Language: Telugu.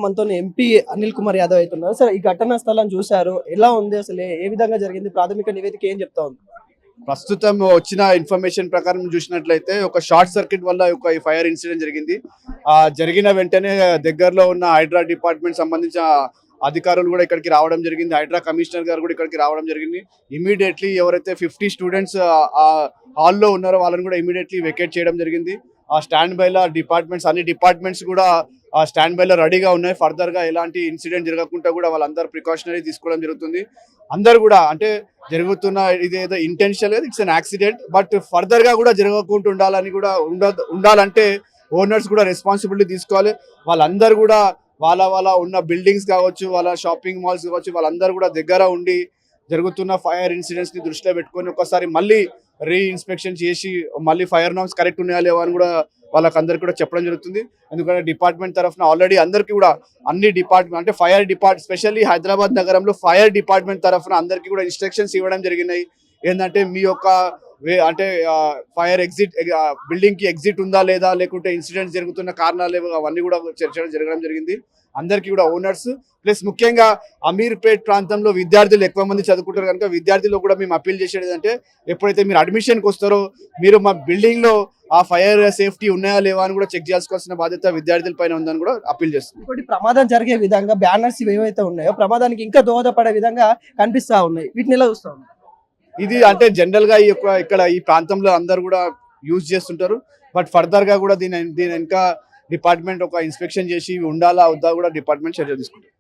మనతో ఎంపీ అనిల్ కుమార్ యాదవ్ అవుతున్నారు. సరే, ఈ ఘటనా స్థలం చూశారు, ఎలా ఉంది, అసలు ఏ విధంగా జరిగింది, ప్రాథమిక నివేదిక ఏం చెప్తా ఉంది? ప్రస్తుతం వచ్చిన ఇన్ఫర్మేషన్ ప్రకారం చూసినట్లయితే ఒక షార్ట్ సర్క్యూట్ వల్ల ఒక ఫైర్ ఇన్సిడెంట్ జరిగింది. జరిగిన వెంటనే దగ్గరలో ఉన్న హైడ్రా డిపార్ట్మెంట్ సంబంధించిన అధికారులు కూడా ఇక్కడికి రావడం జరిగింది. హైడ్రా కమిషనర్ గారు కూడా ఇక్కడికి రావడం జరిగింది. ఇమీడియట్లీ ఎవరైతే 50 స్టూడెంట్స్ ఆ హాల్లో ఉన్నారో వాళ్ళని కూడా ఇమీడియట్లీ వెకేట్ చేయడం జరిగింది. ఆ స్టాండ్ బైలో డిపార్ట్మెంట్స్, అన్ని డిపార్ట్మెంట్స్ కూడా ఆ స్టాండ్ బైలో రెడీగా ఉన్నాయి. ఫర్దర్ గా ఎలాంటి ఇన్సిడెంట్ జరగకుండా కూడా వాళ్ళందరూ ప్రికాషనరీ తీసుకోవడం జరుగుతుంది. అందరు కూడా అంటే జరుగుతున్న ఇది ఏదో intentional, it's an accident, but further గా కూడా జరగకుండా ఉండాలని కూడా ఉండాలంటే ఓనర్స్ కూడా రెస్పాన్సిబిలిటీ తీసుకోవాలి. వాళ్ళందరూ కూడా వాళ్ళ ఉన్న బిల్డింగ్స్ కావచ్చు, వాళ్ళ షాపింగ్ మాల్స్ కావచ్చు, వాళ్ళందరూ కూడా దగ్గర ఉండి జరుగుతున్న ఫైర్ ఇన్సిడెంట్స్ ని దృష్టిలో పెట్టుకొని ఒకసారి మళ్ళీ రీఇన్స్పెక్షన్ చేసి మళ్ళీ ఫైర్ నార్మ్స్ కరెక్ట్ ఉన్నాయా లేవా అని కూడా వాళ్ళకందరికి కూడా చెప్పడం జరుగుతుంది. ఎందుకంటే డిపార్ట్మెంట్ తరఫున ఆల్రెడీ అందరికీ కూడా అన్ని డిపార్ట్మెంట్ అంటే ఫైర్ డిపార్ట్మెంట్ స్పెషల్లీ హైదరాబాద్ నగరంలో ఫైర్ డిపార్ట్మెంట్ తరఫున అందరికీ కూడా ఇన్స్ట్రక్షన్స్ ఇవ్వడం జరిగినాయి. ఏంటంటే మీ యొక్క అంటే ఫైర్ ఎగ్జిట్ బిల్డింగ్ కి ఎగ్జిట్ ఉందా లేదా, లేకుంటే ఇన్సిడెంట్స్ జరుగుతున్న కారణాలు అవన్నీ కూడా చర్చ జరగడం జరిగింది. అందరికీ కూడా ఓనర్స్ ప్లస్ ముఖ్యంగా అమీర్పేట్ ప్రాంతంలో విద్యార్థులు ఎక్కువ మంది చదువుకుంటారు కనుక విద్యార్థులు కూడా మేము అప్పీల్ చేసేది అంటే ఎప్పుడైతే మీరు అడ్మిషన్కి వస్తారో మీరు మా బిల్డింగ్ లో ఆ ఫైర్ సేఫ్టీ ఉన్నాయా లేవా అని కూడా చెక్ చేసుకోవాల్సిన బాధ్యత విద్యార్థుల పైన ఉందని కూడా అప్పీల్ చేస్తుంది. ఇంకోటి, ప్రమాదం జరిగే విధంగా బ్యానర్స్ ఏవైతే ఉన్నాయో ప్రమాదానికి ఇంకా దోహదపడే విధంగా కనిపిస్తా ఉన్నాయి, వీటిని ఎలా చూస్తా ఉన్నాయి? ఇది అంటే జనరల్ గా ఇక్కడ ఈ ప్రాంతంలో అందరు కూడా యూజ్ చేస్తుంటారు. బట్ ఫర్దర్ గా కూడా దీని ఇంకా డిపార్ట్మెంట్ ఒక ఇన్స్పెక్షన్ చేసి ఉండాలా వద్దా కూడా డిపార్ట్మెంట్ చర్య తీసుకుంటారు.